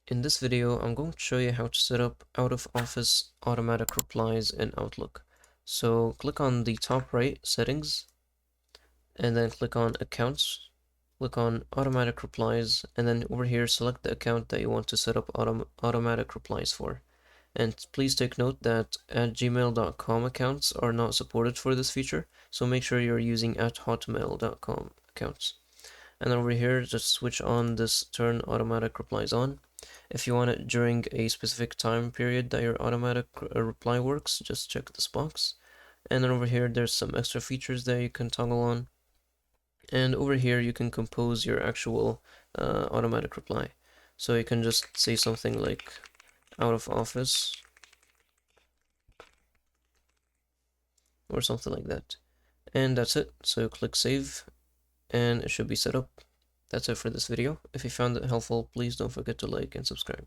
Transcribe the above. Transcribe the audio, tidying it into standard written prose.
In this video, I'm going to show you how to set up out-of-office automatic replies in Outlook. So click on the top right settings and then click on accounts, click on automatic replies, and then over here select the account that you want to set up automatic replies for. And please take note that @gmail.com accounts are not supported for this feature, so make sure you're using @hotmail.com accounts. And over here, just switch on this turn automatic replies on. If you want it during a specific time period that your automatic reply works, just check this box. And then over here, there's some extra features that you can toggle on. And over here, you can compose your actual automatic reply. So you can just say something like out of office or something like that. And that's it. So click save and it should be set up. That's it for this video. If you found it helpful, please don't forget to like and subscribe.